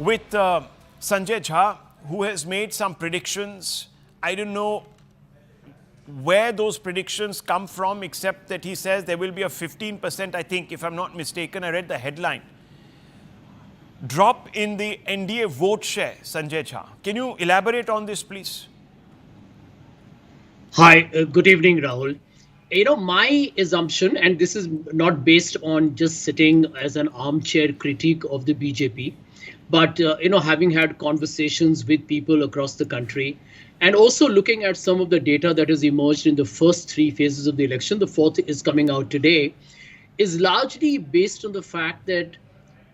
with Sanjay Jha, who has made some predictions. I don't know where those predictions come from, except that he says there will be a 15%, I think, if I'm not mistaken. I read the headline. Drop in the NDA vote share, Sanjay Jha. Can you elaborate on this, please? Hi, good evening, Rahul. My assumption, and this is not based on just sitting as an armchair critique of the BJP, but having had conversations with people across the country, and also looking at some of the data that has emerged in the first three phases of the election, the fourth is coming out today, is largely based on the fact that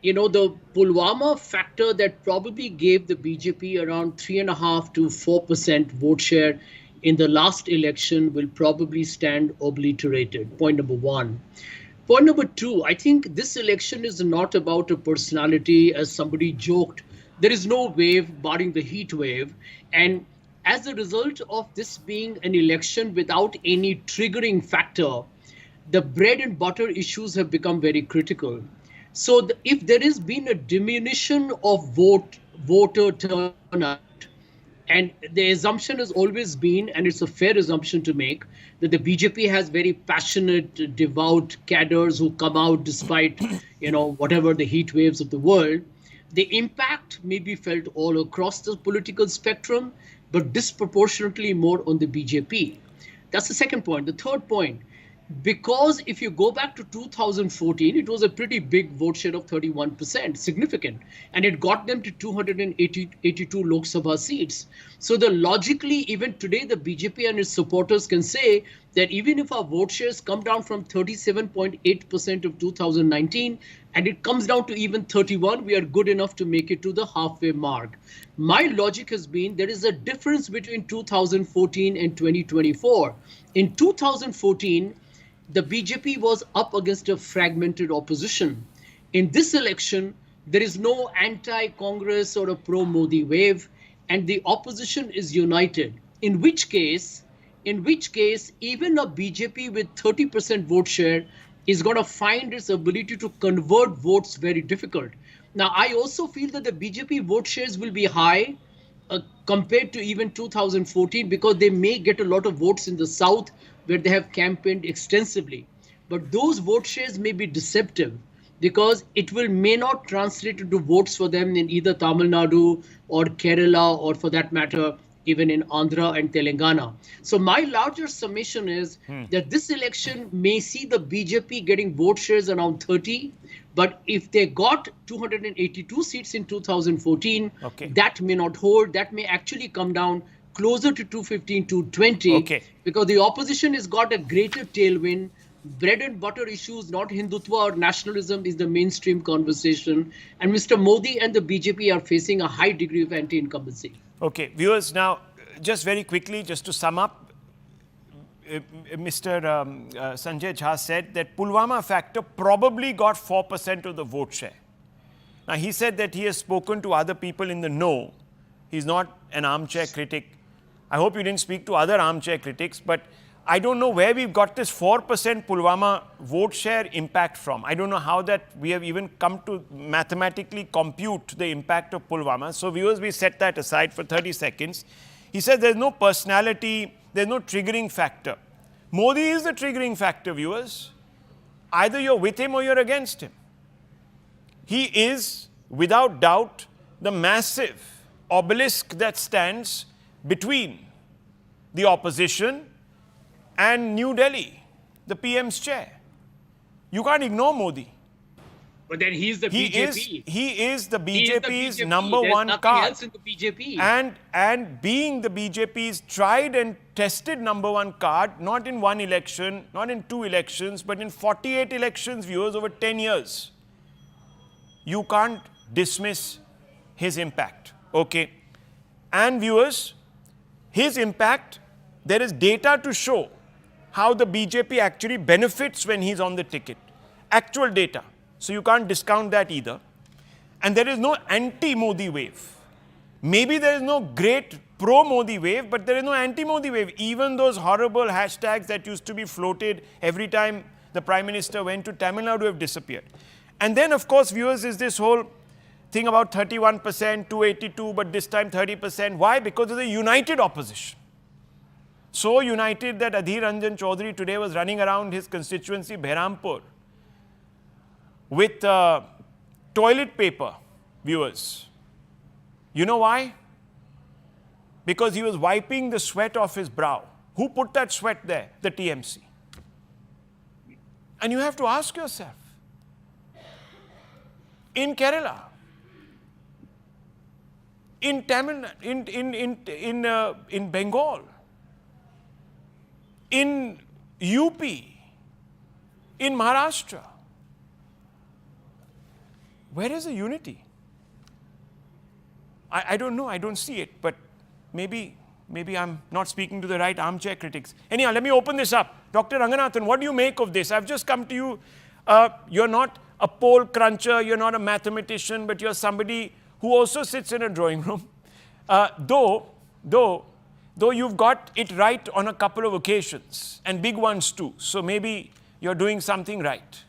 the Pulwama factor that probably gave the BJP around 3.5 to 4% vote share in the last election will probably stand obliterated. Point number one. Point number two, I think this election is not about a personality, as somebody joked. There is no wave barring the heat wave. And as a result of this being an election without any triggering factor, the bread and butter issues have become very critical. So if there has been a diminution of voter turnout, and the assumption has always been, and it's a fair assumption to make, that the BJP has very passionate, devout cadres who come out despite, whatever the heat waves of the world. The impact may be felt all across the political spectrum, but disproportionately more on the BJP. That's the second point. The third point, because if you go back to 2014, it was a pretty big vote share of 31%, significant, and it got them to 282 Lok Sabha seats. So logically, even today, the BJP and its supporters can say that even if our vote shares come down from 37.8% of 2019, and it comes down to even 31, we are good enough to make it to the halfway mark. My logic has been there is a difference between 2014 and 2024. In 2014, the BJP was up against a fragmented opposition. In this election, there is no anti-Congress or a pro-Modi wave, and the opposition is united. In which case, even a BJP with 30% vote share is going to find its ability to convert votes very difficult. Now, I also feel that the BJP vote shares will be high compared to even 2014, because they may get a lot of votes in the south where they have campaigned extensively. But those vote shares may be deceptive, because it may not translate into votes for them in either Tamil Nadu or Kerala, or for that matter, even in Andhra and Telangana. So my larger summation is that this election may see the BJP getting vote shares around 30, but if they got 282 seats in 2014, that may not hold. That may actually come down closer to 215, 220, because the opposition has got a greater tailwind. Bread and butter issues, not Hindutva or nationalism, is the mainstream conversation. And Mr. Modi and the BJP are facing a high degree of anti-incumbency. Okay, viewers, now, just very quickly, just to sum up, Mr. Sanjay Jha said that Pulwama factor probably got 4% of the vote share. Now, he said that he has spoken to other people in the know. He's not an armchair critic. I hope you didn't speak to other armchair critics, but I don't know where we've got this 4% Pulwama vote share impact from. I don't know how that we have even come to mathematically compute the impact of Pulwama. So viewers, we set that aside for 30 seconds. He said there's no personality, there's no triggering factor. Modi is the triggering factor, viewers. Either you're with him or you're against him. He is, without doubt, the massive obelisk that stands between the opposition and New Delhi, the PM's chair. You can't ignore Modi. But then he's the BJP. He is the BJP's number one card. Else in the BJP. And being the BJP's tried and tested number one card, not in one election, not in two elections, but in 48 elections, viewers, over 10 years. You can't dismiss his impact. Okay. And viewers, his impact, there is data to show how the BJP actually benefits when he's on the ticket. Actual data. So you can't discount that either. And there is no anti-Modi wave. Maybe there is no great pro-Modi wave, but there is no anti-Modi wave. Even those horrible hashtags that used to be floated every time the Prime Minister went to Tamil Nadu have disappeared. And then, of course, viewers, is this whole thing about 31%, 282, but this time 30%. Why? Because of the united opposition. So united that Adhir Ranjan Chaudhary today was running around his constituency, Behrampur, with toilet paper, viewers. You know why? Because he was wiping the sweat off his brow. Who put that sweat there? The TMC. And you have to ask yourself, in Kerala, in Tamil, in Bengal, in UP, in Maharashtra, where is the unity? I don't know, I don't see it, but maybe I'm not speaking to the right armchair critics. Anyhow, let me open this up. Dr. Ranganathan, what do you make of this? I've just come to you. You're not a poll cruncher, you're not a mathematician, but you're somebody who also sits in a drawing room. Though you've got it right on a couple of occasions, and big ones too. So maybe you're doing something right.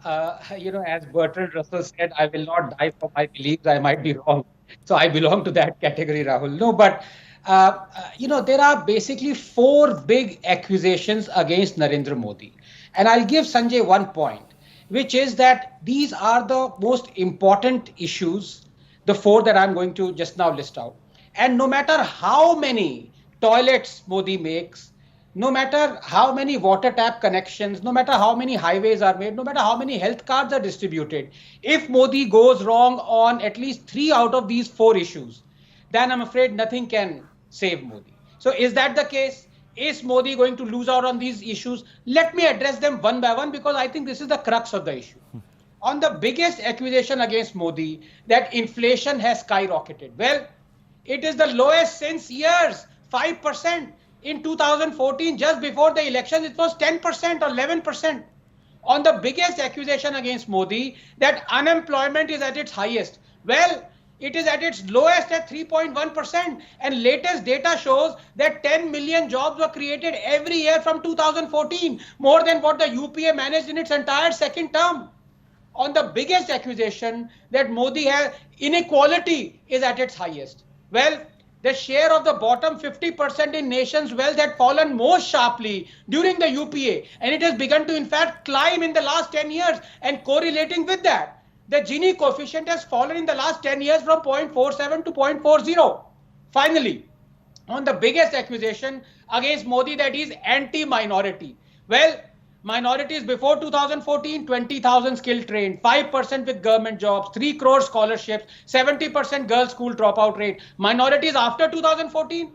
As Bertrand Russell said, I will not die for my beliefs. I might be wrong. So I belong to that category, Rahul. No, but, there are basically 4 big accusations against Narendra Modi. And I'll give Sanjay one point, which is that these are the most important issues, the 4 that I'm going to just now list out. And no matter how many toilets Modi makes, no matter how many water tap connections, no matter how many highways are made, no matter how many health cards are distributed, if Modi goes wrong on at least 3 out of these 4 issues, then I'm afraid nothing can save Modi. So is that the case? Is Modi going to lose out on these issues? Let me address them one by one, because I think this is the crux of the issue. On the biggest accusation against Modi, that inflation has skyrocketed. Well, it is the lowest since years, 5%. In 2014, just before the election, it was 10% or 11%. On the biggest accusation against Modi, that unemployment is at its highest. Well, it is at its lowest at 3.1%. And latest data shows that 10 million jobs were created every year from 2014, more than what the UPA managed in its entire second term. On the biggest accusation that Modi has, inequality is at its highest. Well, the share of the bottom 50% in nation's wealth had fallen most sharply during the UPA, and it has begun to in fact climb in the last 10 years. And correlating with that, the Gini coefficient has fallen in the last 10 years from 0.47 to 0.40. Finally, on the biggest accusation against Modi, that is anti-minority. Well, minorities before 2014, 20,000 skill trained, 5% with government jobs, 3 crore scholarships, 70% girls school dropout rate. Minorities after 2014,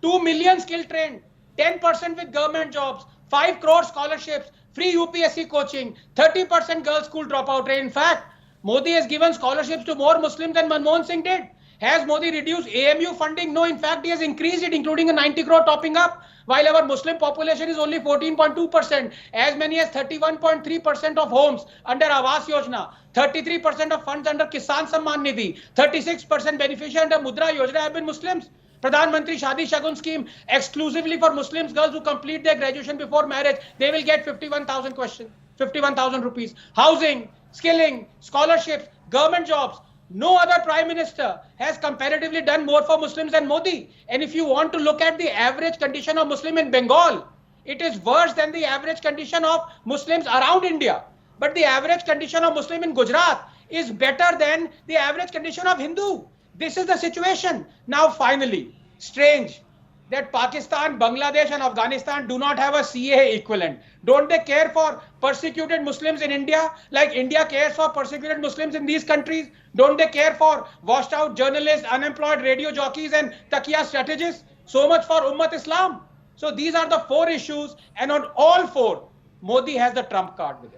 2 million skill trained, 10% with government jobs, 5 crore scholarships, free UPSC coaching, 30% girls school dropout rate. In fact, Modi has given scholarships to more Muslims than Manmohan Singh did. Has Modi reduced AMU funding? No, in fact, he has increased it, including a 90 crore topping up. While our Muslim population is only 14.2%, as many as 31.3% of homes under Awas Yojana, 33% of funds under Kisan Samman Nidhi, 36% beneficiary under Mudra Yojana have been Muslims. Pradhan Mantri Shadi Shagun scheme exclusively for Muslims girls who complete their graduation before marriage, they will get 51,000 rupees. Housing, skilling, scholarships, government jobs. No other prime minister has comparatively done more for Muslims than Modi. And if you want to look at the average condition of Muslim in Bengal, it is worse than the average condition of Muslims around India. But the average condition of Muslim in Gujarat is better than the average condition of Hindu. This is the situation. Now, finally, strange that Pakistan, Bangladesh and Afghanistan do not have a CAA equivalent. Don't they care for persecuted Muslims in India like India cares for persecuted Muslims in these countries? Don't they care for washed out journalists, unemployed radio jockeys and taqiya strategists? So much for Ummat Islam. So these are the 4 issues, and on all 4, Modi has the trump card with him.